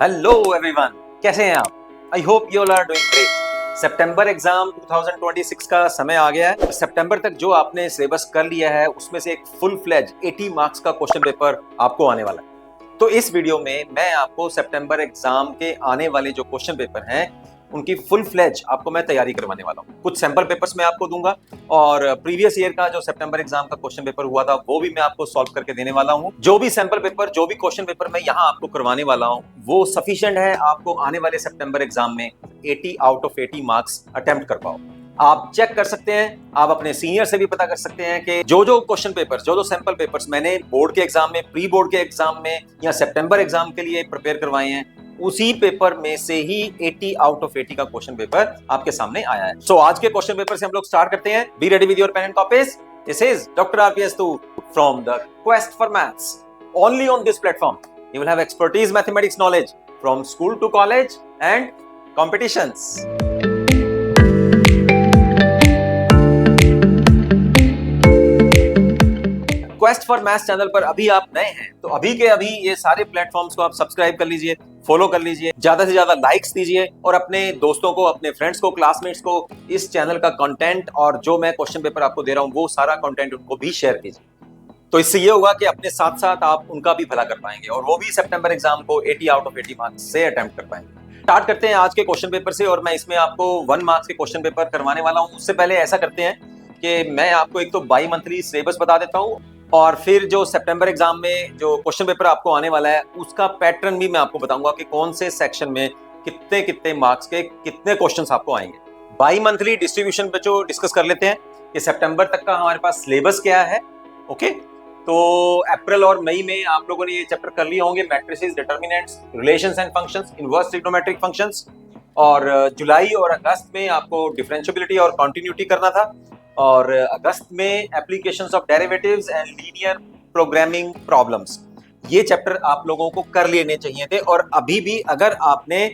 Hello everyone, कैसे हैं आप? I hope you all are doing great. सितंबर एग्जाम 2026 का समय आ गया है। सितंबर तक जो आपने सिलेबस कर लिया है उसमें से एक फुल फ्लेज 80 मार्क्स का क्वेश्चन पेपर आपको आने वाला है। तो इस वीडियो में मैं आपको सितंबर एग्जाम के आने वाले जो क्वेश्चन पेपर हैं उनकी फुल फ्लेज आपको मैं तैयारी करवाने वाला हूँ। कुछ सैंपल पेपर्स मैं आपको दूंगा और प्रीवियस ईयर का जो सितंबर एग्जाम का क्वेश्चन पेपर हुआ था वो भी मैं आपको सॉल्व करके देने वाला हूँ। जो भी सैंपल पेपर, जो भी क्वेश्चन पेपर मैं यहाँ आपको करवाने वाला हूँ वो सफिशिएंट है आपको आने वाले सितंबर एग्जाम में 80 आउट ऑफ 80 मार्क्स अटेम्प्ट कर पाओ। आप चेक कर सकते हैं, आप अपने सीनियर से भी पता कर सकते हैं कि जो क्वेश्चन पेपर्स, जो सैंपल पेपर्स मैंने बोर्ड के एग्जाम में, प्री बोर्ड के एग्जाम में या सितंबर एग्जाम के लिए प्रिपेयर करवाए हैं, उसी पेपर में से ही 80 आउट ऑफ 80 का क्वेश्चन पेपर आपके सामने आया है। सो आज के क्वेश्चन पेपर से हम लोग स्टार्ट करते हैं। Be ready with your pen and copies. This is doctor RPS तू from the quest for maths. Only on this platform you will have expertise mathematics knowledge from school to college and competitions. Quest for maths channel पर अभी आप नए हैं तो अभी के अभी ये सारे प्लेटफॉर्म्स को आप सब्सक्राइब कर लीजिए, फॉलो कर लीजिए, ज्यादा से ज्यादा लाइक्स दीजिए और अपने दोस्तों को, अपने फ्रेंड्स को, क्लासमेट्स को इस चैनल का कंटेंट और जो मैं क्वेश्चन पेपर आपको दे रहा हूं वो सारा कंटेंट उनको भी शेयर कीजिए। तो इससे ये होगा कि अपने साथ साथ आप उनका भी भला कर पाएंगे और वो भी सितंबर एग्जाम को 80 आउट ऑफ 80 मार्क्स से अटेम्प्ट कर पाएंगे। स्टार्ट करते हैं आज के क्वेश्चन पेपर से और मैं इसमें आपको 1 मार्क्स के क्वेश्चन पेपर करवाने वाला हूं। उससे पहले ऐसा करते हैं कि मैं आपको एक तो बाई मंथली सिलेबस बता देता हूं और फिर जो सितंबर एग्जाम में जो क्वेश्चन पेपर आपको आने वाला है उसका पैटर्न भी मैं आपको बताऊंगा कि कौन से सेक्शन में कितने कितने मार्क्स के कितने क्वेश्चंस आपको आएंगे। बाई मंथली डिस्ट्रीब्यूशन पे जो डिस्कस कर लेते हैं कि सितंबर तक का हमारे पास सिलेबस क्या है। ओके, तो अप्रैल और मई में आप लोगों ने ये चैप्टर कर लिए होंगे, matrices, determinants, relations and functions, inverse trigonometric functions. और जुलाई और अगस्त में आपको डिफरेंशिएबिलिटी और कंटिन्यूटी करना था और अगस्त में applications of derivatives and linear programming problems. ये चैप्टर आप लोगों को कर लेने चाहिए थे और अभी भी अगर आपने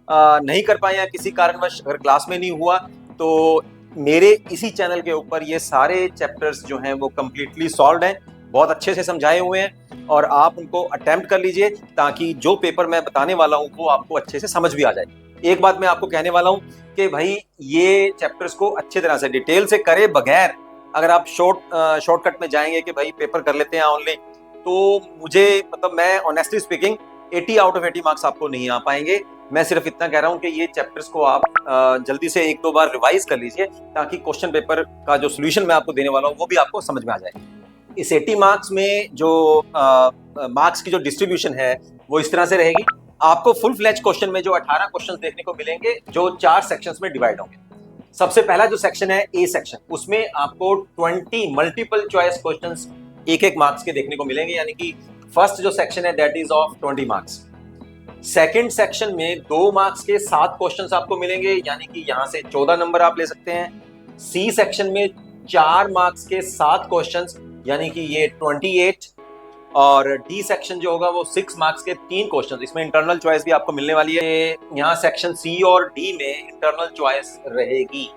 नहीं कर पाए या किसी कारणवश अगर क्लास में नहीं हुआ तो मेरे इसी चैनल के ऊपर ये सारे चैप्टर्स जो हैं वो कंप्लीटली सॉल्व्ड हैं, बहुत अच्छे से समझाए हुए हैं और आप उनको अटेम्प्ट कर लीजिए ताकि जो पेपर मैं बताने वाला हूं वो आपको अच्छे से समझ भी आ जाए। एक बात मैं आपको कहने वाला हूं कि भाई ये चैप्टर्स को अच्छे तरह से डिटेल से करे बगैर अगर आप शॉर्टकट में जाएंगे कि भाई पेपर कर लेते हैं ओनली, तो मुझे मतलब मैं honestly speaking 80 out of 80 marks आपको नहीं आ पाएंगे। मैं सिर्फ इतना कह रहा हूं कि ये चैप्टर्स को आप जल्दी से 1-2 बार रिवाइज कर लीजिए ताकि क्वेश्चन पेपर का जो सोल्यूशन मैं आपको देने वाला हूं वो भी आपको समझ में आ जाए। इस 80 मार्क्स में जो मार्क्स की जो डिस्ट्रीब्यूशन है वो इस तरह से रहेगी। आपको फुल फ्लेज क्वेश्चन में जो 18 क्वेश्चंस देखने को मिलेंगे जो 4 सेक्शंस में डिवाइड होंगे। सबसे पहला जो सेक्शन है ए सेक्शन, उसमें आपको 20 मल्टीपल चॉइस क्वेश्चंस एक मार्क्स के देखने को मिलेंगे, यानी कि फर्स्ट जो सेक्शन है that is of 20 marks. Second section में 2 मार्क्स के 7 क्वेश्चंस आपको मिलेंगे, यानी कि यहां से 14 नंबर आप ले सकते हैं। सी सेक्शन में 4 मार्क्स के 7 क्वेश्चंस, यानी कि ये 28। और डी सेक्शन जो होगा वो 6 मार्क्स के 3 क्वेश्चन, इसमें इंटरनल चॉइस भी आपको मिलने वाली है। यहाँ सेक्शन सी और डी में इंटरनल चॉइस रहेगी,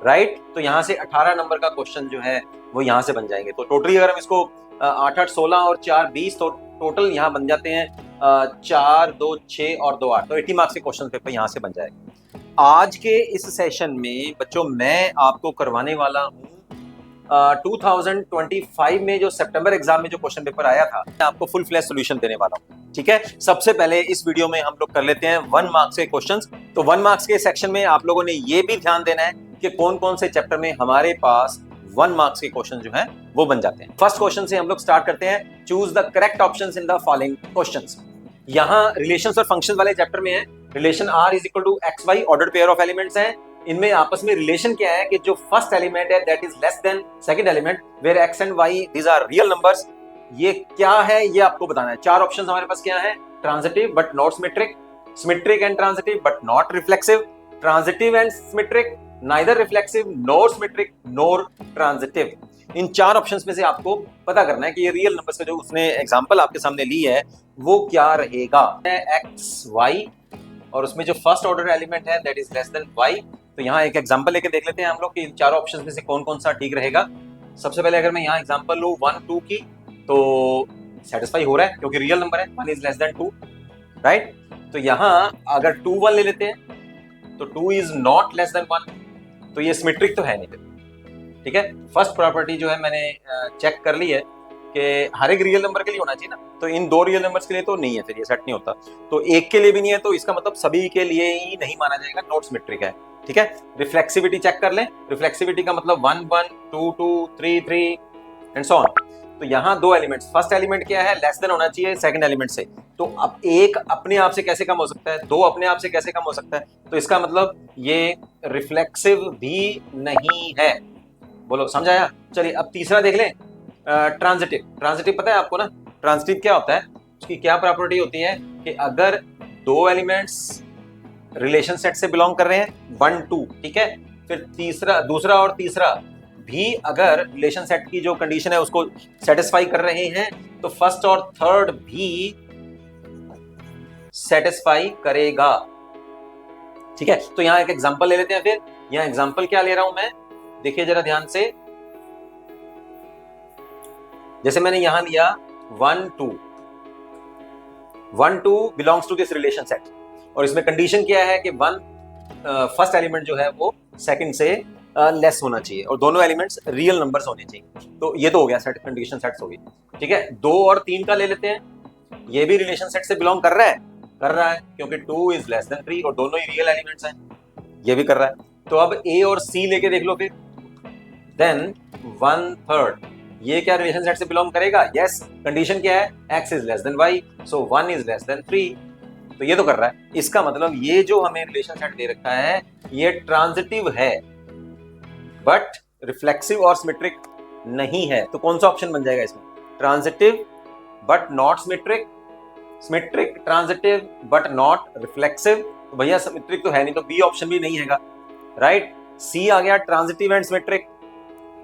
राइट। तो यहाँ से 18 नंबर का क्वेश्चन जो है वो यहाँ से बन जाएंगे। तो टोटली अगर हम इसको 8-8 16 और 4 20 तो टोटल यहाँ बन जाते हैं 4 2 6 और 2 8, तो 80 मार्क्स के क्वेश्चन पेपर यहाँ से बन जाएगा। आज के इस सेशन में बच्चों मैं आपको करवाने वाला हूँ 2025 में जो सितंबर एग्जाम में जो क्वेश्चन पेपर आया था, मैं आपको फुल फ्लैश सॉल्यूशन देने वाला हूं। ठीक है, सबसे पहले इस वीडियो में हम लोग कर लेते हैं 1 मार्क्स के क्वेश्चंस। तो 1 मार्क्स के सेक्शन में आप लोगों ने ये भी ध्यान देना है कि कौन कौन से चैप्टर में हमारे पास 1 मार्क्स के क्वेश्चन जो हैं वो बन जाते हैं। फर्स्ट क्वेश्चन से हम लोग स्टार्ट करते हैं। Choose the correct options in the following questions. यहाँ रिलेशंस और फंक्शंस वाले चैप्टर में है। Relation R is equal to x y, ordered pair of elements हैं। इनमें आपस में रिलेशन क्या है कि जो फर्स्ट एलिमेंट है that is less than second element where x and y these are real numbers. ये क्या है ये आपको बताना है। 4 ऑप्शंस हमारे पास क्या है? Transitive but not symmetric, symmetric and transitive but not reflexive, transitive and symmetric, neither reflexive nor symmetric nor transitive. In 4 options में से आपको पता करना है कि ये रियल नंबर्स का जो उसने एग्जांपल आपके सामने ली है वो क्या रहेगा। एक्स वाई और उसमें जो फर्स्ट ऑर्डर एलिमेंट है that is less than y. तो यहाँ एक एग्जांपल लेके देख लेते हैं हम लोग कि इन 4 ऑप्शंस में से कौन कौन सा ठीक रहेगा। सबसे पहले अगर मैं यहाँ एग्जांपल लूँ 1 2 की तो सेटिस्फाई हो रहा है क्योंकि रियल नंबर है, 1 इज लेस देन 2। राइट। तो यहाँ अगर 2 1 ले लेते हैं तो 2 इज नॉट लेस देन 1, तो ये सिमेट्रिक तो है नहीं। ठीक है, फर्स्ट प्रॉपर्टी जो है मैंने चेक कर ली है कि हर एक रियल नंबर के लिए होना चाहिए ना, तो इन 2 रियल नंबर्स के लिए तो नहीं है, फिर ये सेट नहीं होता। तो एक के लिए भी नहीं है, तो इसका मतलब सभी के लिए ही नहीं माना जाएगा, नॉट सिमेट्रिक है। ठीक है, रिफ्लेक्सिविटी चेक कर लें। रिफ्लेक्सिविटी का मतलब 1 1 2 2 3 3 एंड सो ऑन। तो यहाँ 2 एलिमेंट्स, फर्स्ट एलिमेंट क्या है, लेस देन होना चाहिए सेकंड एलिमेंट से। तो अब एक अपने आप से कैसे कम हो सकता है, 2 अपने आप से कैसे कम हो सकता है, तो इसका मतलब ये रिफ्लेक्सिव भी नहीं है। बोलो समझ आया। चलिए अब तीसरा देख लें, ट्रांजिटिव। ट्रांजिटिव पता है आपको ना, ट्रांजिटिव क्या होता है, उसकी क्या प्रॉपर्टी होती है कि अगर 2 एलिमेंट्स रिलेशन सेट से बिलोंग कर रहे हैं 1 2, ठीक है, फिर दूसरा और तीसरा भी अगर रिलेशन सेट की जो कंडीशन है उसको सेटिस्फाई कर रहे हैं, तो फर्स्ट और थर्ड भी सेटिस्फाई करेगा। ठीक है, तो यहां एक एग्जांपल ले लेते हैं। फिर यहां एग्जांपल क्या ले रहा हूं मैं, देखिए जरा ध्यान से। जैसे मैंने यहां लिया 1 2, 1 2 belongs to this relation set, और इसमें कंडीशन क्या है कि फर्स्ट एलिमेंट जो है वो सेकंड से लेस होना चाहिए, और दोनों एलिमेंट्स रियल नंबर्स होने चाहिए। तो ये तो हो गया, सेट कंडीशन सेट्स होगी। ठीक है, 2 और 3 का ले लेते हैं। ये भी रिलेशन सेट से बिलोंग कर रहा है क्योंकि 2 इज लेस देन 3 और दोनों ही रियल एलिमेंट्स हैं। ये भी कर रहा है। तो अब ए और सी लेके देख लो फिर। देन 1/3 ये क्या रिलेशन सेट से बिलोंग करेगा? यस। कंडीशन क्या है? x is less then y, so 1 is less then 3। तो ये तो कर रहा है। इसका मतलब ये जो हमें रिलेशन सेट दे रखा है ये ट्रांजिटिव है, बट रिफ्लेक्सिव और सिमेट्रिक नहीं है। तो कौन सा ऑप्शन बन जाएगा इसमें? Transitive but not symmetric, symmetric transitive but not reflexive. तो भैया सिमेट्रिक तो है नहीं, तो बी ऑप्शन भी नहीं हैगा, राइट। सी आ गया ट्रांजिटिव एंड सिमेट्रिक,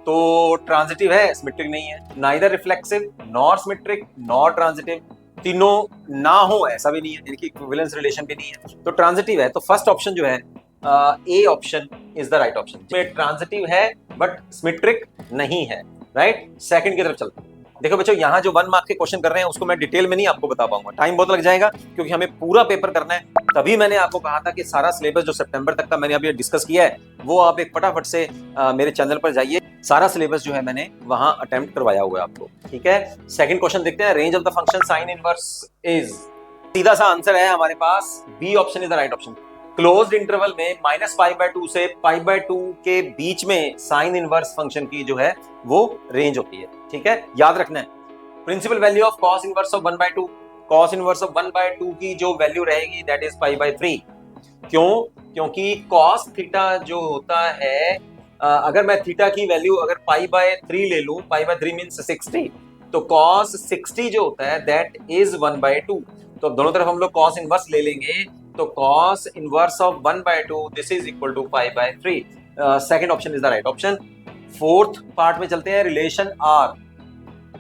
तो ट्रांजिटिव है, सिमेट्रिक नहीं है। Neither reflexive nor symmetric nor transitive, तीनों ना हो ऐसा भी नहीं है, यानी कि इक्विवेलेंस रिलेशन भी नहीं है, तो ट्रांजिटिव है। तो फर्स्ट ऑप्शन जो है A option is the right option. Transitive है बट सिमेट्रिक नहीं है, राइट। सेकंड की तरफ चलते हैं। देखो बच्चों, यहाँ जो 1 मार्क के क्वेश्चन कर रहे हैं उसको मैं डिटेल में नहीं आपको बता पाऊंगा, टाइम बहुत लग जाएगा, क्योंकि हमें पूरा पेपर करना है। तभी मैंने आपको कहा था कि सारा सिलेबस जो सितंबर तक का मैंने अभी डिस्कस किया है वो आप एक फटाफट से मेरे चैनल पर जाइए, सारा सिलेबस जो है मैंने वहां अटेम्प्ट करवाया हुआ है आपको। ठीक है, सेकंड क्वेश्चन देखते हैं। Range of the function sine inverse is, सीधा सा आंसर है हमारे पास, B option is the right option. Closed interval में -π/2 से π/2 के बीच में साइन इनवर्स फंक्शन की जो है वो रेंज होती है। ठीक है, याद रखना है। Principal value of cos inverse of 1/2, cos inverse of 1/2 की जो वैल्यू रहेगी दैट इज π/3। क्यों? क्योंकि कॉस थीटा जो होता है, अगर मैं थीटा की वैल्यू अगर π/3 ले लूं, π/3 मींस 60, तो कॉस 60 जो होता है दैट इज 1/2। तो दोनों तरफ हम लोग कॉस इनवर्स ले लेंगे, तो cos inverse of 1/2 this is equal to π/3। Second option is the right option. Fourth part में चलते हैं, रिलेशन आर।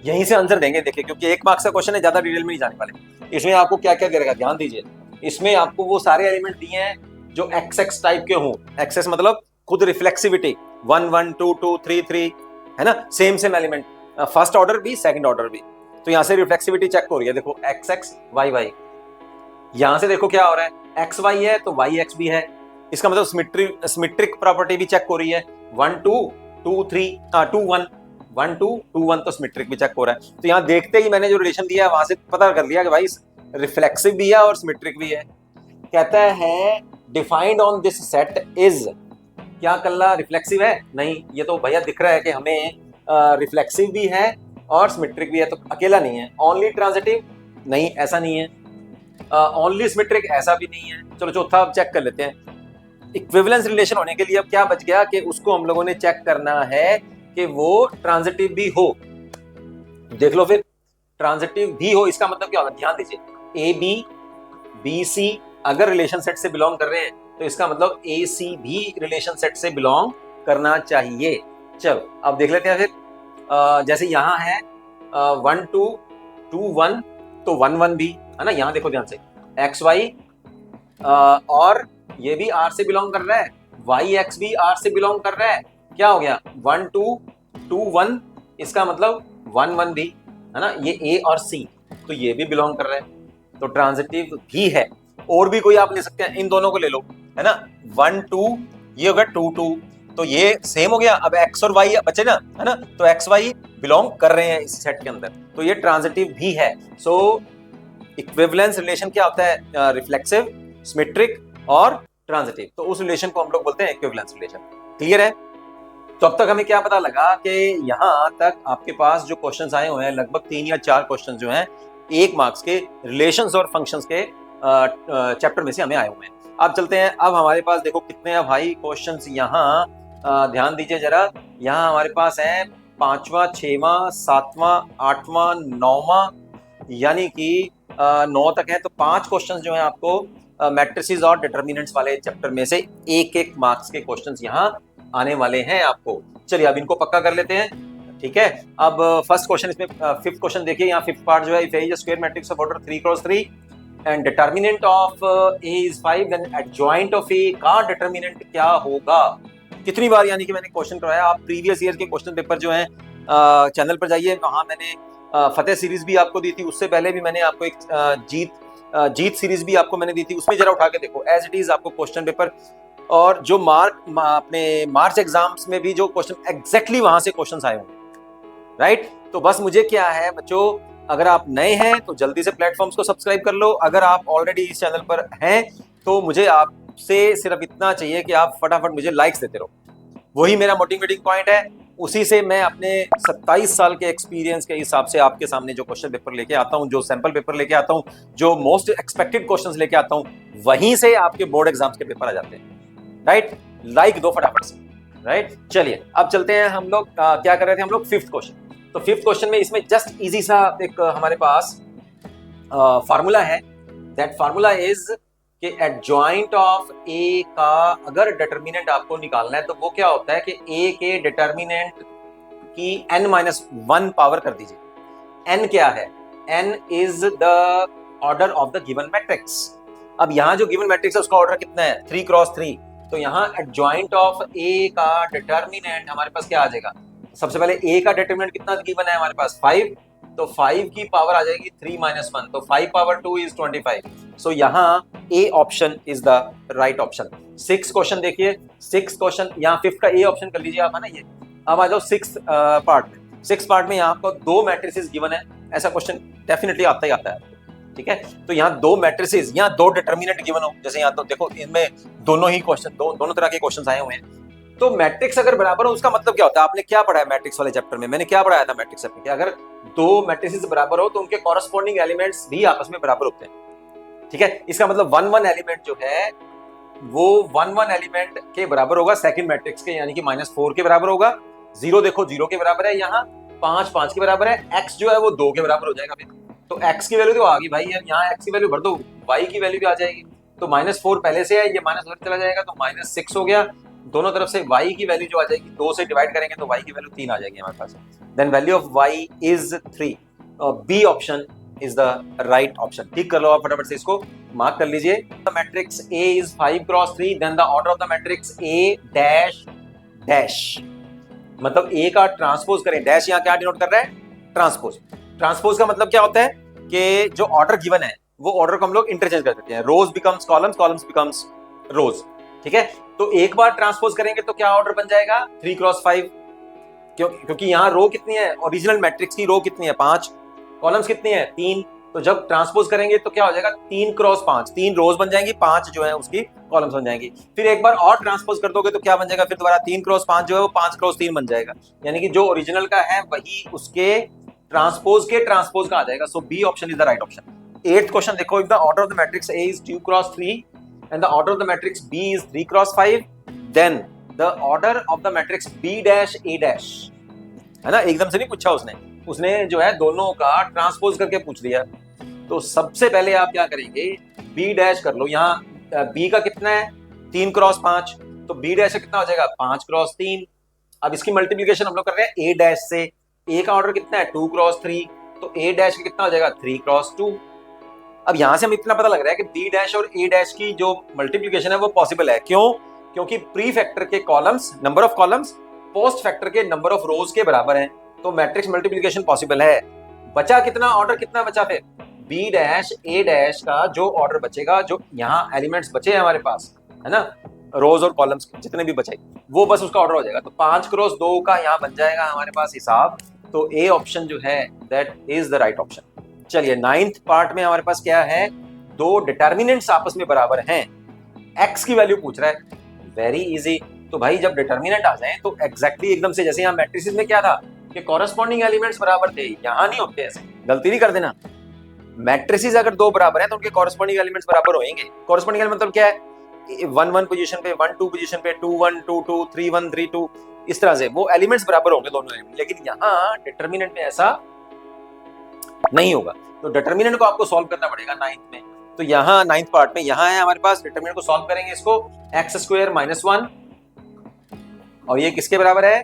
यहीं से आंसर देंगे देखिए, क्योंकि 1 मार्क्स का क्वेश्चन है, ज्यादा डिटेल में नहीं जाने वाले। इसमें आपको क्या क्या करेगा ध्यान दीजिए। इसमें आपको वो सारे एलिमेंट दिए हैं जो XX टाइप के हों। एक्सेस मतलब खुद रिफ्लेक्सिविटी 1 1 2 2 3 3, है ना, सेम एलिमेंट, फर्स्ट ऑर्डर भी सेकंड ऑर्डर भी। तो यहाँ से रिफ्लेक्सिविटी चेक हो रही है, देखो XX YY। यहां से देखो क्या हो रहा है, XY है तो YX भी है, इसका मतलब सिमेट्रिक प्रॉपर्टी भी चेक हो रही है। 1 2 2 3 2 1 1 2 2 1 तो सिमेट्रिक भी चेक हो रहा है। तो यहाँ देखते ही मैंने जो रिलेशन दिया है वहां से पता कर लिया कि भाई रिफ्लेक्सिव भी है और सिमेट्रिक भी है। कहता है defined on this set is, क्या कल्ला रिफ्लेक्सिव है? नहीं, ये तो भैया दिख रहा है कि हमें रिफ्लेक्सिव भी है और सिमेट्रिक भी है, तो अकेला नहीं है। Only transitive? नहीं, ऐसा नहीं है। Only symmetric? ऐसा भी नहीं है। चलो चौथा अब चेक कर लेते हैं। इक्विवेलेंस रिलेशन होने के लिए अब क्या बच गया कि उसको हम लोगों ने चेक करना है कि वो ट्रांजिटिव भी हो। देख लो फिर, ट्रांजिटिव भी हो इसका मतलब क्या होगा, ध्यान दीजिए। ए बी बी सी अगर रिलेशन सेट से बिलोंग कर रहे हैं तो इसका मतलब ए सी भी रिलेशन सेट से बिलोंग करना चाहिए। चलो अब देख लेते हैं फिर। जैसे यहाँ है 1 2 2 1, तो 1 1 भी है ना, यहाँ देखो ध्यान से, एक्स वाई और ये भी आर से बिलोंग कर रहा है, वाई एक्स भी आर से बिलोंग कर रहा है। क्या हो गया, 1 2 2 1, इसका मतलब 1 1 भी है ना, ये ए और सी, तो ये भी बिलोंग कर रहा है। तो ट्रांजिटिव भी है। और भी कोई आप ले सकते हैं, इन दोनों को ले लो, है ना, 1 2, ये हो गया 2 2, तो ये सेम हो गया। अब x और y बचे ना, है ना, तो x y बिलोंग कर रहे हैं इस सेट के अंदर, तो ये ट्रांजिटिव भी है। सो इक्विवेलेंस रिलेशन क्या होता है? रिफ्लेक्सिव, सिमेट्रिक और ट्रांजिटिव, तो उस रिलेशन को हम लोग बोलते हैं इक्विवेलेंस रिलेशन। क्लियर है? तो अब तक हमें क्या पता लगा कि यहाँ तक आपके पास जो क्वेश्चंस आए हुए हैं, लगभग 3 या 4 क्वेश्चंस जो हैं 1 मार्क्स के रिलेशंस और फंक्शंस के चैप्टर में से हमें आए हुए हैं। अब चलते हैं, अब हमारे पास देखो कितने हैं भाई क्वेश्चंस यहाँ, ध्यान दीजिए जरा। यहाँ हमारे पास है 5वां, 6वां, 7वां, 8वां, 9वां, यानी कि 9 तक है। तो 5 क्वेश्चंस जो हैं आपको मैट्रिसेस और डिटर्मिनेंट्स वाले चैप्टर में से 1-1 मार्क्स के क्वेश्चंस यहाँ आने वाले हैं आपको। चलिए अब इनको पक्का कर लेते हैं, ठीक है। अब फर्स्ट क्वेश्चन, इसमें 5th क्वेश्चन देखिए, यहाँ 5th पार्ट जो है, if A is a square matrix of order 3x3 and determinant of A is 5, then adjoint of A का डिटर्मिनेंट क्या होगा? कितनी बार यानी कि मैंने क्वेश्चन करवाया, आप प्रीवियस ईयर के क्वेश्चन पेपर जो है चैनल पर जाइए, वहाँ मैंने फतेह सीरीज भी आपको दी थी, उससे पहले भी मैंने आपको एक जीत सीरीज भी आपको मैंने दी थी, उसमें जरा उठा के देखो, एज इट इज आपको क्वेश्चन पेपर और जो अपने मार्च एग्जाम्स में भी जो क्वेश्चन एग्जैक्टली वहां से क्वेश्चंस आए होंगे, राइट। तो बस मुझे क्या है बच्चों, अगर आप नए हैं तो जल्दी से प्लेटफॉर्म्स को सब्सक्राइब कर लो, अगर आप ऑलरेडी इस चैनल पर हैं तो मुझे आपसे सिर्फ इतना चाहिए कि आप फटाफट मुझे लाइक्स देते रहो, वही मेरा मोटिवेटिंग पॉइंट है। उसी से मैं अपने 27 साल के एक्सपीरियंस के हिसाब से आपके सामने जो क्वेश्चन पेपर लेके आता हूँ, जो सैंपल पेपर लेके आता हूँ, जो मोस्ट एक्सपेक्टेड क्वेश्चंस लेके आता हूँ, वहीं से आपके बोर्ड एग्जाम्स के पेपर आ जाते हैं, राइट। लाइक दो फटाफट से, राइट। चलिए अब चलते हैं, हम लोग क्या कर रहे थे, हम लोग 5th क्वेश्चन। तो 5th क्वेश्चन में इसमें जस्ट इजी सा एक हमारे पास फार्मूला है, दैट फार्मूला इज कि एडजॉइंट ऑफ ए का अगर डिटर्मिनेंट आपको निकालना है तो वो क्या होता है कि ए के डिटर्मिनेंट की n-1 पावर कर दीजिए। n क्या है? n is the order of the given matrix. अब यहाँ जो गिवन मैट्रिक्स है उसका ऑर्डर कितना है? 3x3। तो यहाँ एडजॉइंट ऑफ ए का डिटर्मिनेंट हमारे पास क्या आ जाएगा? सबसे पहले ए का डिटर्मिनेंट कितना गिवन है हमारे पास? 5। तो 5 की पावर आ जाएगी 3-1, तो 5 पावर 2 इज 25। सो यहाँ A option is the right option. 6th question देखिए, 6th क्वेश्चन, यहाँ 5th का ए ऑप्शन कर लीजिए आप, है ना ये। अब आ जाओ 6th पार्ट में। 6th पार्ट में यहाँ आपको 2 मैट्रिसेस गिवन है, ऐसा क्वेश्चन डेफिनेटली आता ही आता है, ठीक है। तो यहाँ 2 मैट्रिसेस, यहाँ 2 डिटर्मिनेंट गिवन हो, जैसे यहाँ तो देखो इनमें दोनों ही क्वेश्चन, दोनों तरह के क्वेश्चन आए हुए हैं। तो मैट्रिक्स अगर बराबर हो उसका मतलब क्या होता है? आपने क्या पढ़ा है मैट्रिक्स वाले चैप्टर में? मैंने क्या पढ़ाया था मैट्रिक्स में कि अगर 2 मैट्रिसेस बराबर हो तो उनके कॉरस्पॉन्डिंग एलिमेंट्स भी आपस में बराबर होते हैं, ठीक है। इसका मतलब 1-1 एलिमेंट जो है वो 1-1 एलिमेंट के बराबर होगा सेकंड मैट्रिक्स के, यानी कि -4 के बराबर होगा। 0 देखो 0 के बराबर है, यहाँ 5 के बराबर है, x जो है वो 2 के बराबर हो जाएगा फिर। तो x की वैल्यू तो आ गई भाई, यहाँ x की वैल्यू भर दो, y की वैल्यू भी आ जाएगी। तो -4 पहले से है, ये माइनस उधर चला जाएगा तो -6 हो गया। दोनों तरफ से y की वैल्यू जो आ जाएगी, 2 से डिवाइड करेंगे तो y की वैल्यू 3 आ जाएगी हमारे पास। Then value of y is 3। B option is the right option. ठीक कर लो आप फटाफट से, इसको मार्क कर लीजिए। The matrix A is 5x3, then the order of the matrix A dash dash, मतलब A का ट्रांसपोज करें। डैश यहाँ क्या डिनोट कर रहा है? ट्रांसपोज। ट्रांसपोज का मतलब क्या होता है कि जो ऑर्डर गिवन है वो ऑर्डर को हम लोग इंटरचेंज कर देते हैं। रोज बिकम्स कॉलम्स, कॉलम्स बिकम्स रोज, ठीक है। तो एक बार ट्रांसपोज करेंगे तो क्या ऑर्डर बन जाएगा? 3x5, क्योंकि यहाँ रो कितनी है? ओरिजिनल मैट्रिक्स की रो कितनी है? 5। कॉलम्स कितनी है? 3। तो जब ट्रांसपोज करेंगे तो क्या हो जाएगा? 3x5, 3 रोज बन जाएंगी, 5 जो है उसकी कॉलम्स बन जाएंगी। फिर एक बार और ट्रांसपोज कर दोगे तो क्या बन जाएगा? फिर दोबारा 3x5 जो है वो 5x3 बन जाएगा, यानी कि जो ओरिजिनल का है वही उसके ट्रांसपोज का आ जाएगा। So B option is the right option. 8th question देखो, if the order of the matrix A is 2x3 and the order of the matrix B is 3x5, then the order of the matrix B dash A dash, है ना, एकदम से नहीं पूछा उसने जो है दोनों का ट्रांसपोज करके पूछ लिया। तो सबसे पहले आप क्या करेंगे? B डैश कर लो। यहाँ B का कितना है? 3x5, तो B डैश कितना हो जाएगा? 5x3। अब इसकी मल्टीप्लीकेशन हम लोग कर रहे हैं A डैश से। A का ऑर्डर कितना है? 2x3, तो A डैश कितना हो जाएगा? 3x2। अब यहां से हमें इतना पता लग रहा है कि बी डैश और ए डैश की जो मल्टीप्लिकेशन है वो पॉसिबल है। क्यों? क्योंकि प्री फैक्टर के columns, number of columns post factor के नंबर ऑफ रोज के बराबर हैं, तो मैट्रिक्स मल्टीप्लिकेशन पॉसिबल है। बचा कितना? ऑर्डर कितना बचा? फिर बी डैश ए डैश का जो ऑर्डर बचेगा, जो यहाँ एलिमेंट्स बचे हैं हमारे पास, है ना, रोज और कॉलम्स जितने भी बचे, वो बस उसका ऑर्डर हो जाएगा। तो 5 क्रॉस 2 का यहाँ बन जाएगा हमारे पास हिसाब। तो ए ऑप्शन जो है that is the right option. चलिए 9th पार्ट में हमारे पास क्या है, दो डिटर्मिनेंट्स आपस में बराबर हैं, एक्स की वैल्यू पूछ रहा है, वेरी इजी। तो भाई जब डिटर्मिनेंट आ जाए तो एग्जैक्टली एकदम से, जैसे यहाँ मैट्रिसेस में क्या था कि कॉरेस्पॉन्डिंग एलिमेंट्स बराबर थे, यहाँ नहीं होते ऐसे, गलती नहीं कर देना। मैट्रिसेस अगर दो बराबर हैं तो उनके कॉरेस्पॉन्डिंग एलिमेंट्स बराबर होंगे। कॉरेस्पॉन्डिंग एलिमेंट मतलब क्या है, 1-1 पोजीशन पे, 1-2 पोजीशन पे, 2-1 2-2, 3-1 3-2, इस तरह से वो एलिमेंट्स बराबर होंगे दोनों एलिमेंट। लेकिन यहाँ डिटर्मिनेंट में ऐसा नहीं होगा, तो डिटर्मिनेंट को आपको सॉल्व करना पड़ेगा 9th में। तो यहाँ 9th पार्ट में यहाँ है हमारे पास, डिटर्मिनेंट को सॉल्व करेंगे इसको, x² - 1 और ये किसके बराबर है,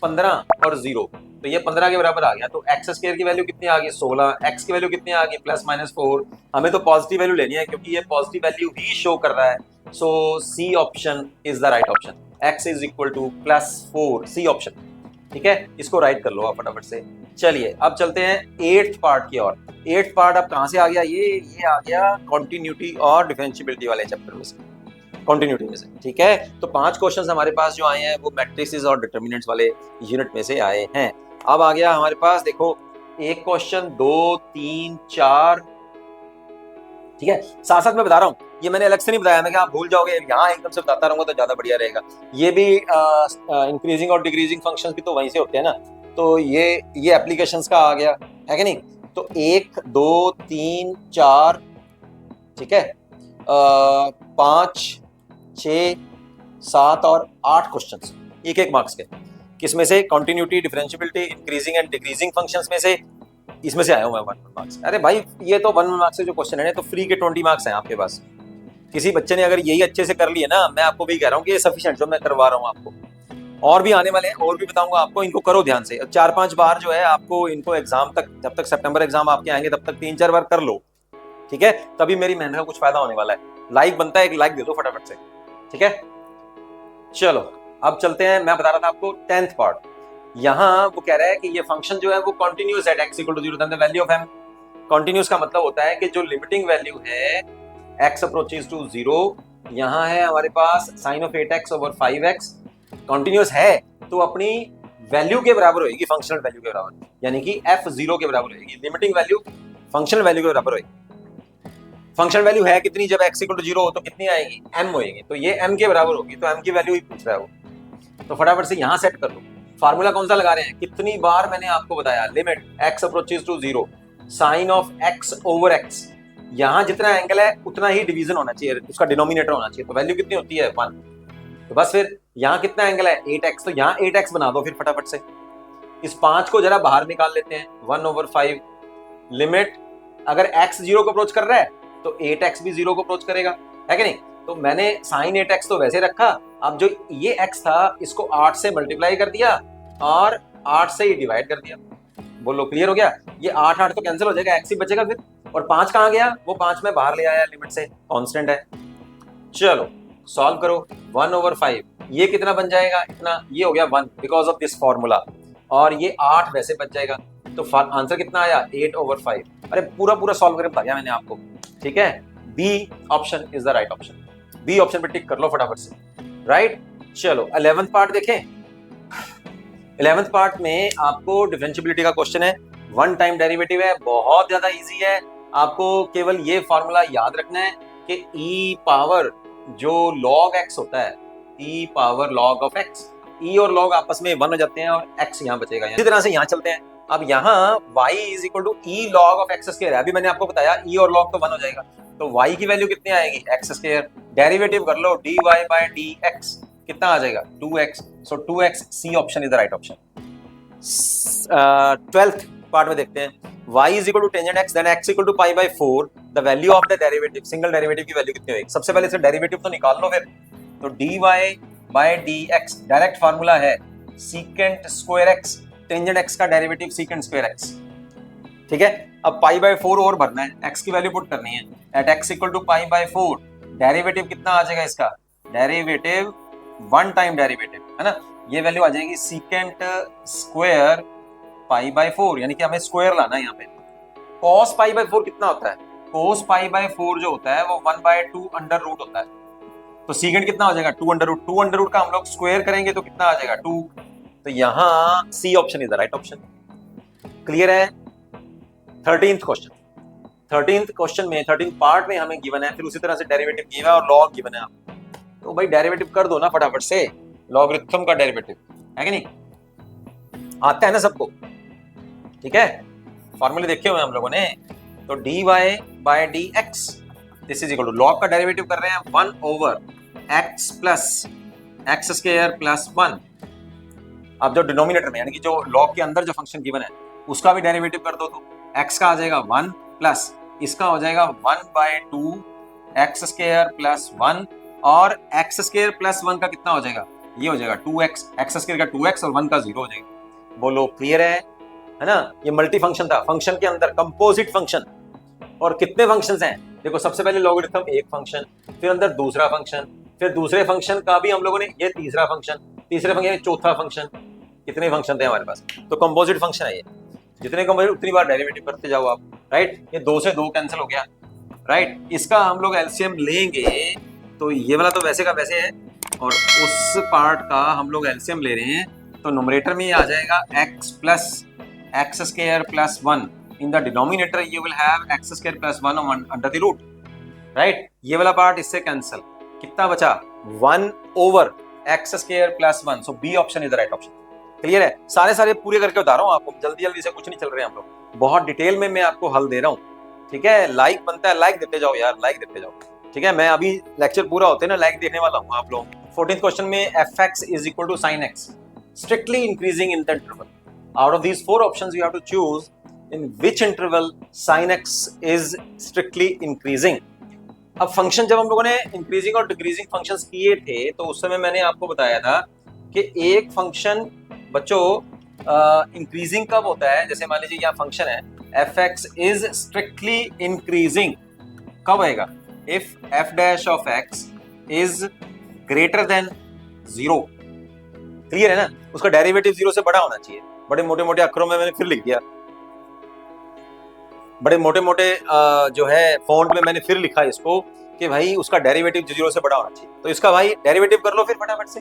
15 और 0, तो ये 15 के बराबर आ गया। तो x² की वैल्यू कितनी आ गई, 16, x की वैल्यू कितनी आ गई, +-4। हमें तो पॉजिटिव वैल्यू लेनी है क्योंकि ये पॉजिटिव वैल्यू ही शो कर रहा है। So C option is the right option, x = +4, C option. ठीक है, इसको राइट कर लो आप फटाफट से। चलिए अब चलते हैं 8th पार्ट की ओर। 8th पार्ट अब कहां से आ गया, ये आ गया कॉन्टिन्यूटी और डिफरेंशिएबिलिटी वाले चैप्टर में से, कॉन्टिन्यूटी में से। ठीक है, तो 5 क्वेश्चंस हमारे पास जो आए हैं वो मैट्रिसेस और डिटर्मिनेंट्स वाले यूनिट में से आए हैं। अब आ गया हमारे पास, देखो एक क्वेश्चन, 2 3 4, ठीक है, साथ साथ मैं बता रहा हूँ, ये मैंने अलग से नहीं बताया, मैं कि आप भूल जाओगे, यहाँ एकदम से बताता रहूंगा तो ज्यादा बढ़िया रहेगा। ये भी इंक्रीजिंग और डिक्रीजिंग फंक्शंस भी तो वहीं से होते हैं ना, तो ये एप्लीकेशंस का आ गया है कि नहीं। तो 1 2 3 4, ठीक है, 5 6 7 और 8 क्वेश्चंस, एक मार्क्स के, किसमें से, continuity, differentiability, increasing and decreasing functions में से, इसमें से आया हूं मैं 1 मार्क्स। अरे भाई ये तो 1 मार्क्स से जो क्वेश्चन है तो फ्री के 20 मार्क्स हैं आपके पास। किसी बच्चे ने अगर यही अच्छे से कर लिए ना, मैं आपको भी कह रहा हूँ कि ये सफिशिएंट जो मैं करवा रहा हूँ आपको, और भी आने वाले हैं और भी बताऊंगा आपको, इनको करो ध्यान से। 4-5 बार जो है आपको इनको एग्जाम तक, जब तक सितंबर एग्जाम आपके आएंगे तब तक 3-4 बार कर लो, ठीक है, तभी मेरी मेहनत का कुछ फायदा होने वाला है। लाइक बनता है, एक लाइक दे दो फटाफट से, ठीक है। चलो अब चलते हैं, मैं बता रहा था आपको 10th पार्ट। यहाँ वो कह रहा है कि ये फंक्शन जो है वो continuous at x = 0, then the value of m। Continuous का मतलब होता है कि जो लिमिटिंग वैल्यू है x अप्रोचेस टू 0, यहाँ है हमारे पास sin of 8x/5x, कॉन्टिन्यूस है तो अपनी वैल्यू के बराबर होगी, फंक्शनल वैल्यू के बराबर, यानी कि f0 के बराबर होगी, लिमिटिंग वैल्यू फंक्शनल वैल्यू के बराबर होगी। फंक्शन वैल्यू है कितनी, जब x = 0 हो तो कितनी आएगी, m होएगी, तो ये m के बराबर होगी, तो m की वैल्यू ही पूछ रहा है वो, तो फटाफट से यहाँ सेट कर लो। फार्मूला कौन सा लगा रहे हैं, कितनी बार मैंने आपको बताया, limit x approaches to 0 sin of x/x, यहाँ जितना एंगल है उतना ही डिवीजन होना चाहिए, उसका डिनोमिनेटर होना चाहिए, तो वैल्यू कितनी होती है 1। तो बस फिर यहाँ कितना एंगल है 8x, तो यहाँ 8x बना दो फिर फटाफट से। इस 5 को जरा बाहर निकाल लेते हैं, 1/5 लिमिट, अगर x 0 को अप्रोच कर रहा है तो 8x भी 0 को अप्रोच करेगा, है कि नहीं। तो मैंने sin 8x तो वैसे रखा, अब जो ये x था इसको 8 से मल्टीप्लाई कर दिया और 8 से ही डिवाइड कर दिया। बोलो क्लियर हो गया, ये 8 तो कैंसिल हो जाएगा, x ही बचेगा फिर, और 5 कहाँ गया, वो 5 में बाहर ले आया लिमिट से, कांस्टेंट है। चलो सॉल्व करो, 1/5 ये कितना बन जाएगा, इतना, ये हो गया 1 बिकॉज ऑफ दिस फॉर्मूला, और ये 8 वैसे बच जाएगा, तो आंसर कितना आया 8/5। अरे पूरा सॉल्व करके बता दिया मैंने आपको, ठीक है। B option is the right option, B option पे टिक कर लो फटाफट से, राइट। चलो 11th पार्ट देखें। 11th पार्ट में आपको डिफरेंशिएबिलिटी का क्वेश्चन है, 1 टाइम डेरिवेटिव है, बहुत ज्यादा इजी है। आपको केवल ये फॉर्मूला याद रखना है कि e पावर जो log x होता है, e power log of x, e और log आपस में 1 हो जाते हैं और x यहाँ बचेगा। इसी तरह से यहाँ चलते हैं, अब यहाँ y = e log of x square है, अभी मैंने आपको बताया e और log तो 1 हो जाएगा, तो y की वैल्यू कितनी आएगी x², डेरिवेटिव कर लो dy/dx, कितना आ जाएगा 2x, so 2x, C option is the right option. 12th part में देखते हैं, y = tangent x, then x = π/4, the value of the derivative, single derivative की वैल्यू कितनी होगी, सबसे पहले इसे डेरिवेटिव तो निकाल लो फिर, तो dy/dx डायरेक्ट फार्मूला है secant² x, टेंजेंट x का डेरिवेटिव secant² x, ठीक है। अब π/4 और भरना है, x की वैल्यू पुट करनी है, एट x = π/4, डेरिवेटिव कितना आ जाएगा इसका, डेरिवेटिव 1 टाइम डेरिवेटिव है ना, ये वैल्यू आ जाएगी secant² π/4, यानी कि हमें स्क्वायर लाना है यहाँ पे, cos पाई बाय 4 कितना होता है? cos पाई बाय 4 जो होता है वो 1/2 अंडर रूट होता है। तो सीकेंड कितना हो जाएगा? 2 अंडर रूट। 2 अंडर रूट का हम लोग स्क्वायर करेंगे तो कितना आ जाएगा? 2। तो यहाँ C option is the right option. Clear है? 13th question. 13th क्वेश्चन में 13th पार्ट में हमें गिवन है, फिर उसी तरह से डेरिवेटिव गिवन है और लॉग गिवन है आपको। तो भाई डेरिवेटिव कर दो ना फटाफट से, लॉगरिथम का डेरिवेटिव है कि नहीं? आता है ना सबको? ठीक है, फॉर्मूले देखे हुए हम लोगों ने। तो dy by dx this is equal to, log का डेरिवेटिव कर रहे हैं 1 over x plus x square plus 1। अब जो डिनोमिनेटर में यानी कि जो लॉग के अंदर जो फंक्शन गिवन है उसका भी डेरिवेटिव कर दो, तो x का आ जाएगा 1 प्लस इसका हो जाएगा 1/2 एक्स स्क्वायर प्लस 1, और एक्स स्क्वायर प्लस 1 का कितना हो जाएगा? ये हो जाएगा 2x, एक्स स्क्वायर का 2x और 1 का 0 हो जाएगा। बोलो क्लियर है ना? ये मल्टी फंक्शन था, फंक्शन के अंदर कंपोजिट फंक्शन। और कितने फंक्शंस हैं देखो, सबसे पहले लॉगरिथम एक फंक्शन, फिर अंदर दूसरा फंक्शन, फिर दूसरे फंक्शन का भी हम लोगों ने ये तीसरा फंक्शन, तीसरे फंक्शन चौथा फंक्शन। कितने फंक्शन थे हमारे पास? तो कंपोजिट फंक्शन है ये। जितने कंपोजिट उतनी बार डेरिवेटिव करते जाओ आप, राइट? ये 2 से 2 कैंसिल हो गया, राइट? इसका हम लोग एलसीएम लेंगे तो ये वाला तो वैसे का वैसे है, और उस पार्ट का हम लोग एलसीएम ले रहे हैं तो न्यूमरेटर में ये आ जाएगा x plus x square plus 1। In the denominator you will have x square plus 1 under the root, right? ये वाला पार्ट इससे कैंसिल, कितना बचा? 1 over x square plus 1। So B option is the right option. Clear है? सारे पूरे करके बता रहा हूँ आपको, जल्दी जल्दी से कुछ नहीं चल रहे हैं हम लोग, बहुत डिटेल में मैं आपको हल दे रहा हूँ। ठीक है, लाइक बनता है, लाइक देते जाओ यार, लाइक देते जाओ। ठीक है, मैं अभी लेक्चर पूरा होते ना लाइक देखने वाला हूँ आप लोग। 14th क्वेश्चन में fx is equal to sin x strictly increasing in the interval. Out of these 4 options you have to choose in which interval sin x is strictly increasing. अब फंक्शन जब हम लोगों ने इंक्रीजिंग और decreasing functions किए थे तो उस समय मैंने आपको बताया था कि एक फंक्शन बच्चों इंक्रीजिंग कब होता है? जैसे मान लीजिए यहाँ फंक्शन है fx is strictly increasing, कब आएगा? If f dash of x is greater than 0। Clear है ना? उसका डेरिवेटिव 0 से बड़ा होना चाहिए। बड़े मोटे मोटे अक्षरों में मैंने फिर लिख दिया, बड़े मोटे मोटे जो है फॉन्ट में मैंने फिर लिखा इसको कि भाई उसका डेरिवेटिव 0 से बड़ा होना चाहिए। तो इसका भाई डेरिवेटिव कर लो फिर फटाफट से।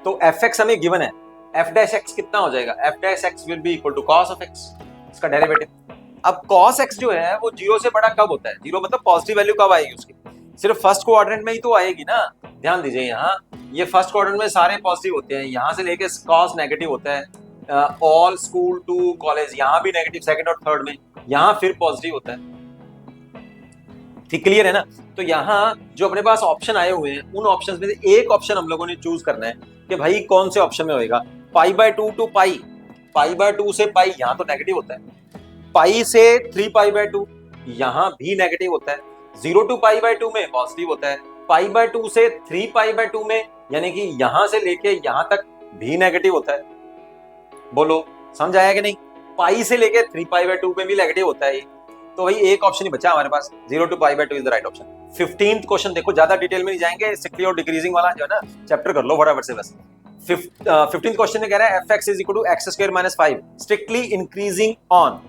तो fx हमें गिवन है, f dash x कितना हो जाएगा? f dash x will be equal to cos of x, इसका डेरिवेटिव। अब cos x जो है वो 0 से बड़ा कब होता है? 0 मतलब पॉजिटिव वैल्यू कब आएगी उसकी? सिर्फ फर्स्ट क्वाड्रेंट में ही तो आएगी ना। ध्यान दीजिए, यहाँ ये फर्स्ट क्वाड्रेंट में सारे पॉजिटिव होते हैं, यहाँ से लेके cos नेगेटिव होता है, ऑल स्कूल टू कॉलेज यहाँ भी नेगेटिव, सेकंड और थर्ड में यहाँ फिर पॉजिटिव होता है। ठीक, क्लियर है ना? तो यहाँ जो अपने पास ऑप्शन आए हुए हैं उन ऑप्शन में से एक ऑप्शन हम लोगों ने चूज करना है कि भाई कौन से ऑप्शन में होएगा। π/2 टू पाई, π/2 से पाई यहाँ तो नेगेटिव होता है, पाई से 3π/2 यहाँ भी नेगेटिव होता है, 0 टू π/2 में पॉजिटिव होता है, π/2 से 3π/2 में यानी कि यहां से लेके यहां तक भी नेगेटिव होता है। बोलो समझ आया कि नहीं? पाई से लेके 3π/2 में भी नेगेटिव होता है। तो भाई एक ऑप्शन ही बचा हमारे पास, 0 to π/2 is the right option. 15th question देखो, ज्यादा डिटेल में नहीं जाएंगे, स्ट्रिक्टली और डिक्रीजिंग वाला जो है ना चैप्टर कर लो फटाफट से बस। 15th क्वेश्चन में कह रहा है fx is equal to x square minus 5 strictly increasing on।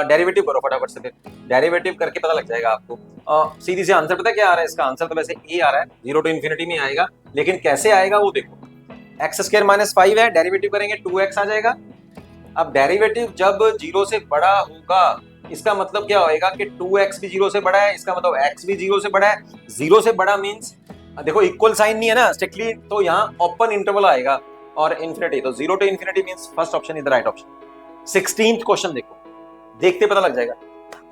Derivative करो फटाफट से, फिर डेरिवेटिव करके पता लग जाएगा आपको। सीधी से आंसर पता क्या आ रहा है इसका? आंसर तो वैसे ए आ रहा है, 0 टू इन्फिनिटी में आएगा, लेकिन कैसे आएगा वो देखो। एक्स स्क्वायर माइनस 5 है, डेरिवेटिव करेंगे 2x आ जाएगा। अब डेरिवेटिव जब 0 से बड़ा होगा इसका मतलब क्या होएगा कि 2x भी 0 से बड़ा है, इसका मतलब x भी 0 से बड़ा है। 0 से बड़ा मींस देखो इक्वल साइन नहीं है ना स्ट्रिक्टली, तो यहाँ ओपन इंटरवल आएगा और इन्फिनिटी, तो 0 to infinity means first option is the right option. 16th question देखो, देखते पता लग जाएगा।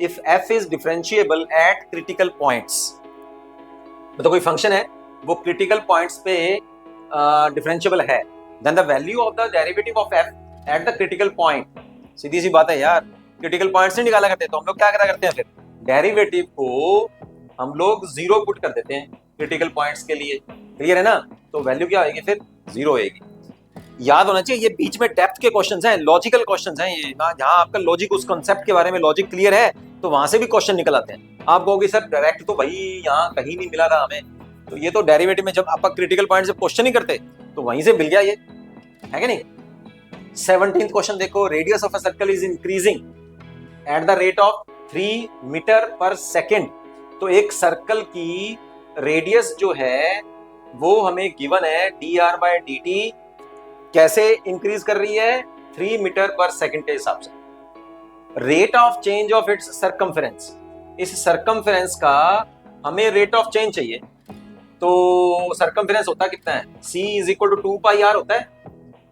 If f is differentiable at critical points, मतलब कोई फंक्शन है वो क्रिटिकल पॉइंट्स पे डिफरेंशिएबल है, then the value of the derivative of f at the critical point. सीधी सी बात है यार, क्रिटिकल पॉइंट से निकाला करते हैं, तो हम लोग क्या करा करते हैं फिर डेरिवेटिव को हम लोग 0 पुट कर देते हैं क्रिटिकल पॉइंट्स के लिए। क्लियर है ना? तो वैल्यू क्या आएगी फिर? 0 आएगी। याद होना चाहिए ये बीच में डेप्थ के क्वेश्चंस हैं, लॉजिकल क्वेश्चंस हैं ये, जहां आपका लॉजिक उस कॉन्सेप्ट के बारे में लॉजिक क्लियर है तो वहां से भी क्वेश्चन निकल आते हैं। आप कहोगे सर डायरेक्ट तो भाई यहाँ कहीं नहीं मिला था हमें, तो ये तो डेरिवेटिव में जब आप क्रिटिकल पॉइंट से क्वेश्चन ही करते तो वहीं से मिल गया, ये है कि नहीं? 17th क्वेश्चन देखो, radius of a circle is increasing at the rate of 3 metre per second. तो एक सर्कल की रेडियस जो है वो हमें गिवन है dr/dt कैसे इंक्रीज कर रही है, 3 मीटर पर सेकेंड के हिसाब से। Rate of change of its circumference, इस सरकमफेरेंस का हमें रेट ऑफ चेंज चाहिए। तो सरकमफेरेंस होता कितना है, c is equal to 2πr होता है,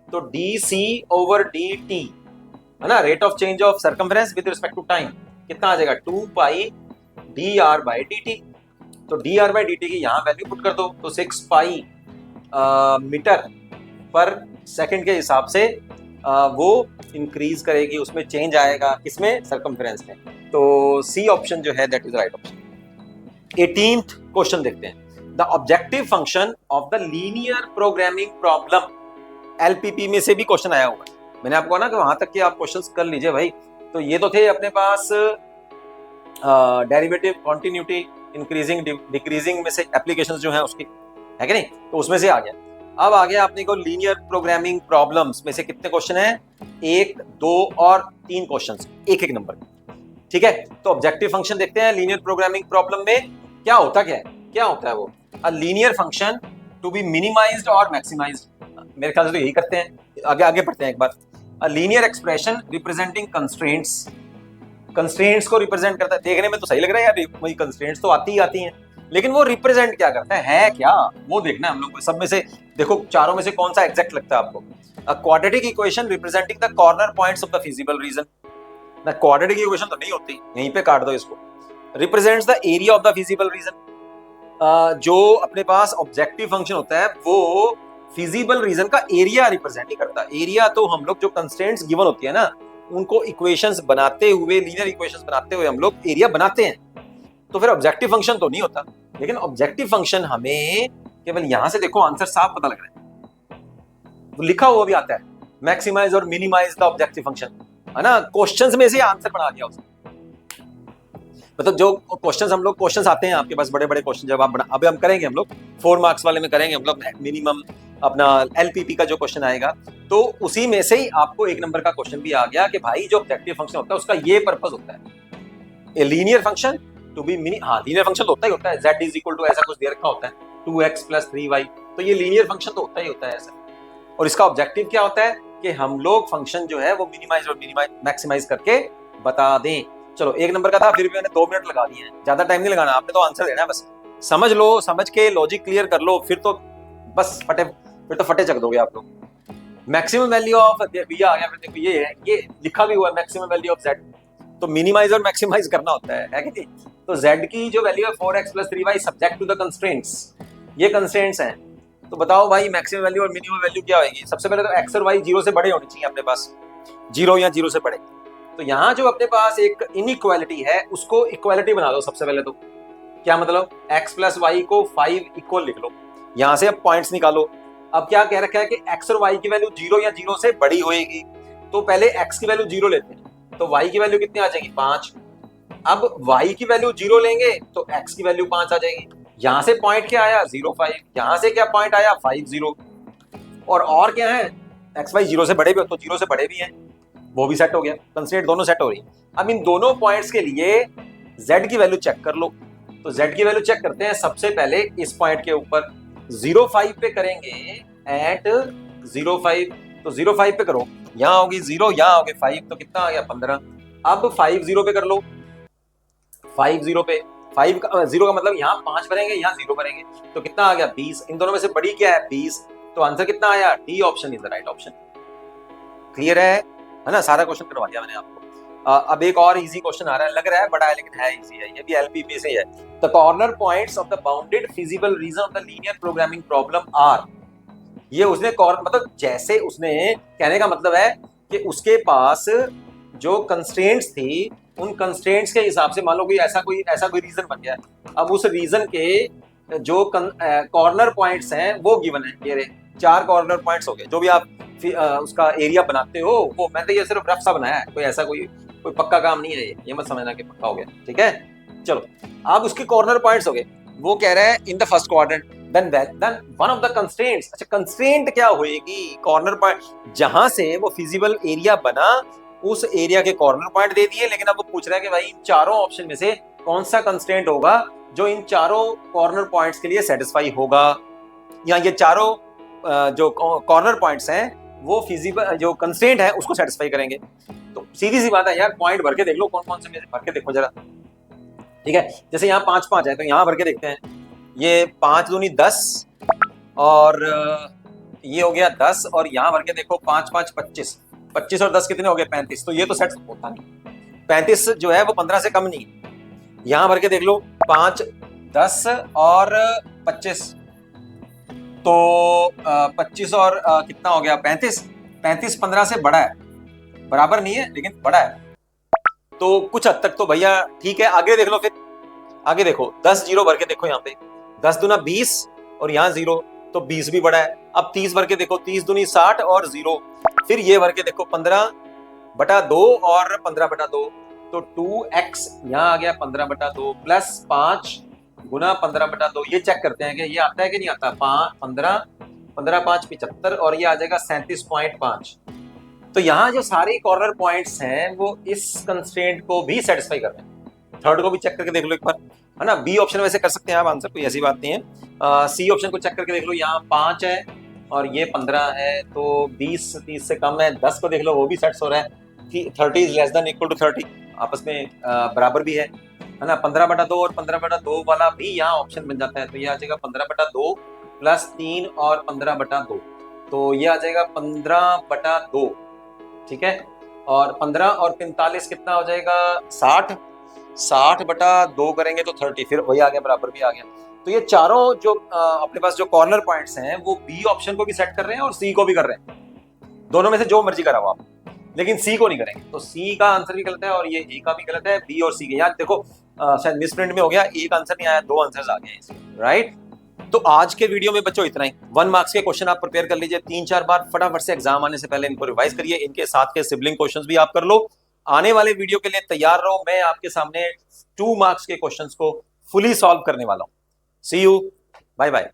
तो dc/dt है ना, rate of change of circumference with respect to time कितना आ जाएगा, 2π dr/dt। तो dr/dt की यहां वैल्यू पुट कर दो, तो 6π मीटर पर सेकंड के हिसाब से वो इंक्रीज करेगी, उसमें चेंज आएगा, किसमें, सरकमफेरेंस में। तो सी ऑप्शन जो है that is right option. 18th question देखते हैं। The objective function of the linear programming problem, LPP में से भी क्वेश्चन आया हुआ है। मैंने आपको ना कि वहां तक के आप क्वेश्चंस कर लीजिए भाई। तो ये तो थे अपने पास डेरिवेटिव, कॉन्टिन्यूटी, इंक्रीजिंग, डिक्रीजिंग में से एप्लीकेशंस जो हैं उसकी, है कि नहीं, तो उसमें से आ गया। अब आ गया अपने को लीनियर प्रोग्रामिंग प्रॉब्लम्स में से कितने क्वेश्चन हैं, 1, 2 और 3 क्वेश्चंस, एक एक नंबर। ठीक है, तो ऑब्जेक्टिव फंक्शन देखते हैं लीनियर प्रोग्रामिंग प्रॉब्लम में क्या होता है वो, a linear function to be minimised और मैक्सिमाइज्ड। मेरे ख्याल से तो यही करते हैं। आगे पढ़ते हैं एक बार। A linear expression representing constraints, constraints को रिप्रेजेंट करता है। देखने में तो सही लग रहा है यार, वही कंस्ट्रेंट्स तो आती हैं, लेकिन वो रिप्रेजेंट क्या करता है क्या, वो देखना है हम लोग को। सब में से देखो, चारों में से कौन सा एग्जैक्ट लगता है आपको। A quadratic equation representing the corner points of the feasible region. ना क्वाड्रेटिक इक्वेशन तो नहीं होती, यहीं पे काट दो इसको। Represents the area of the feasible region. जो अपने पास ऑब्जेक्टिव फंक्शन होता है वो फिजिबल रीजन का एरिया रिप्रेजेंट नहीं करता। एरिया तो हम लोग जो कंस्ट्रेंट्स गिवन होती है ना, उनको इक्वेशंस बनाते हुए, लीनियर इक्वेशंस बनाते हुए हम लोग एरिया बनाते हैं। तो फिर ऑब्जेक्टिव फंक्शन तो नहीं होता। लेकिन ऑब्जेक्टिव फंक्शन हमें केवल यहां से देखो आंसर साफ पता लग रहा है, तो लिखा हुआ भी आता है, मैक्सिमाइज और मिनिमाइज द ऑब्जेक्टिव फंक्शन, है ना। क्वेश्चंस में से आंसर बना दिया उसने। मतलब जो क्वेश्चंस हम लोग, क्वेश्चंस आते हैं आपके पास बड़े बड़े क्वेश्चन, जब आप अभी हम करेंगे, हम लोग 4 मार्क्स वाले में करेंगे हम लोग मिनिमम अपना एलपीपी का जो क्वेश्चन आएगा, तो उसी में से ही आपको 1 नंबर का क्वेश्चन भी आ गया कि भाई जो ऑब्जेक्टिव फंक्शन होता है उसका ये पर्पस होता है, a linear function to be linear function तो होता ही है, z इज इक्वल टू ऐसा कुछ दे रखा होता है 2x + 3y, तो ये लीनियर फंक्शन तो होता ही है ऐसा। और इसका ऑब्जेक्टिव क्या होता है कि हम लोग फंक्शन जो है वो मिनिमाइज और मैक्सिमाइज करके बता दें। चलो 1 नंबर का था, फिर भी मैंने 2 मिनट लगा दिए हैं, ज्यादा टाइम नहीं लगाना, आपने तो आंसर देना है, बस समझ लो, समझ के लॉजिक क्लियर कर लो, फिर तो बस फटे चक दोगे आप लोग। मैक्सिमम वैल्यू ऑफ v आ गया, फिर देखो ये है, ये लिखा भी हुआ है मैक्सिमम वैल्यू ऑफ z, तो मिनिमाइज और मैक्सिमाइज करना होता है कि नहीं। तो z की जो वैल्यू है 4x + 3y subject to the constraints, ये कंस्ट्रेंट्स हैं। तो बताओ भाई मैक्सिमम वैल्यू और मिनिमम वैल्यू क्या होगी। सबसे पहले तो x और y 0 से बड़े होने चाहिए अपने पास, 0 या 0 से बड़े। तो यहाँ जो अपने पास एक इनइक्वालिटी है उसको इक्वालिटी बना दो सबसे पहले। तो क्या मतलब, x + y को 5 इक्वल लिख लो, यहाँ से अब पॉइंट्स निकालो। अब क्या कह रखा है कि x और y की वैल्यू 0 या 0 से बड़ी होएगी, तो पहले x की वैल्यू 0 लेते हैं, तो y की वैल्यू कितनी आ जाएगी, 5। अब y की वैल्यू 0 लेंगे तो x की वैल्यू 5 आ जाएगी। यहाँ से पॉइंट क्या आया, 0, 5, यहाँ से क्या पॉइंट आया, 5, 0। और क्या है, x, y 0 से बड़े भी हो तो 0 से बड़े भी हैं, वो भी सेट हो गया, कंस्ट्रेंट दोनों सेट हो रही है। अब इन दोनों पॉइंट्स के लिए z की वैल्यू चेक कर लो। तो z की वैल्यू चेक करते हैं सबसे पहले इस पॉइंट के ऊपर, 0, 5 पे करेंगे, एट 0, 5, तो 0, 5 पे करो, यहाँ होगी 0, यहाँ होगी 5, तो कितना आ गया, 15। अब 5, 0 पे कर लो, 5, 0 पे, 5 0 का मतलब यहाँ 5 भरेंगे, यहाँ 0 भरेंगे, तो कितना आ गया, 20। इन दोनों में से बड़ी क्या है, 20, तो आंसर कितना आया, D option is the right option. Clear है ना, सारा क्वेश्चन करवा दिया मैंने आपको। अब एक और इजी क्वेश्चन आ रहा है, लग रहा है बड़ा है लेकिन है इजी है, ये भी एलपीपी से है। The corner points of the bounded feasible region of the linear programming problem are. ये उसने मतलब जैसे उसने कहने का मतलब है कि उसके पास जो कंस्ट्रेंट्स थी, उन कंस्ट्रेंट्स के हिसाब से मान लो कोई ऐसा कोई रीजन बन गया। अब उस रीजन के जो कॉर्नर पॉइंट्स हैं वो गिवन है, ये रहे 4 कॉर्नर पॉइंट्स हो गए। जो भी आप उसका एरिया बनाते हो, वो मैंने ये सिर्फ रफ सा बनाया है, कोई ऐसा कोई पक्का काम नहीं है, ये मत समझना कि पक्का हो गया, ठीक है। चलो अब उसके कॉर्नर पॉइंट्स हो गए, वो कह रहा है in the first quadrant, then one of the constraints. अच्छा कंस्ट्रेंट क्या होएगी, कॉर्नर पॉइंट जहां से वो फिजिबल एरिया बना उस एरिया के कॉर्नर पॉइंट दे दिए, लेकिन अब वो पूछ रहा है कि भाई इन चारों ऑप्शन में से कौन सा कंस्ट्रेंट होगा जो इन चारों कॉर्नर पॉइंट्स के लिए सेटिस्फाई होगा, या ये चारों जो कॉर्नर पॉइंट्स हैं वो फिजिबल जो कंस्ट्रेंट है उसको सेटिस्फाई करेंगे। तो सीधी सी बात है यार, पॉइंट भर के देख लो, कौन कौन से में से भर के देखो जरा। ठीक है, जैसे यहाँ 5 5 है तो यहाँ भर के देखते हैं। ये 5 दूनी 10 और ये हो गया 10, और यहाँ भर के देखो 5 5 25, 25 और 10 कितने हो गए 35। तो ये तो सेट होता नहीं, 35 जो है वो 15 से कम नहीं। यहाँ भर के देख लो 5 10 और 25, तो 25 और कितना हो गया 35, 35 15 से बड़ा है, बराबर नहीं है लेकिन बड़ा है। तो कुछ हद तक तो भैया ठीक है। आगे देख लो, फिर आगे देखो 10 जीरो भर के देखो, यहाँ पे 10 दूना 20 और यहाँ 0, तो 20 भी बड़ा है। अब 30 भर के देखो, 30 दूनी 60 और 0, फिर ये भर के देखो 15/2 और 15/2, तो 2x यहाँ आ गया 15/2 प्लस 5 गुना 15/2। ये चेक करते हैं कि ये आता है कि नहीं आता। 15 15 5 75 और ये आ जाएगा 37.5। तो यहाँ जो सारे कॉर्नर पॉइंट्स हैं वो इस कंस्ट्रेंट को भी सेटिस्फाई कर रहे हैं। थर्ड को भी चेक करके देख लो एक बार, है ना। बी ऑप्शन वैसे कर सकते हैं आप आंसर, कोई ऐसी बात नहीं है। सी ऑप्शन को चेक करके देख लो, यहाँ 5 है और ये 15 है, तो 20 30 से कम है। 10 को देख लो, वो भी सेट्स हो रहा है कि 30 is less than equal to 30, आपस में बराबर भी है ना। 15/2 और 15/2 वाला भी यहाँ ऑप्शन बन जाता है, तो ये आ जाएगा 15/2 प्लस 3 और 15/2, तो ये आ जाएगा 15/2। ठीक है, और 15 और 45 कितना हो जाएगा 60, 60/2 करेंगे तो 30, फिर वही आ गया, बराबर भी आ गया। तो ये चारों जो अपने पास जो कॉर्नर पॉइंट्स हैं वो बी ऑप्शन को भी सेट कर रहे हैं और सी को भी कर रहे हैं। दोनों में से जो मर्जी कराओ आप, लेकिन सी को नहीं करेंगे। तो सी का आंसर भी गलत है और ये ए का भी गलत है। बी और सी के, यार देखो शायद मिसप्रिंट में हो गया, एक आंसर नहीं आया, 2 आंसर्स आ गए इसमें, राइट। तो आज के वीडियो में बच्चों इतना ही। 1 मार्क्स के क्वेश्चन आप प्रिपेयर कर लीजिए 3-4 बार, फटाफट से एग्जाम आने से पहले इनको रिवाइज करिए। इनके साथ के सिबलिंग क्वेश्चंस भी आप कर लो। आने वाले वीडियो के लिए तैयार रहो, मैं आपके सामने 2 मार्क्स के क्वेश्चंस को फुली सॉल्व करने वाला हूं। सी यू, बाय बाय।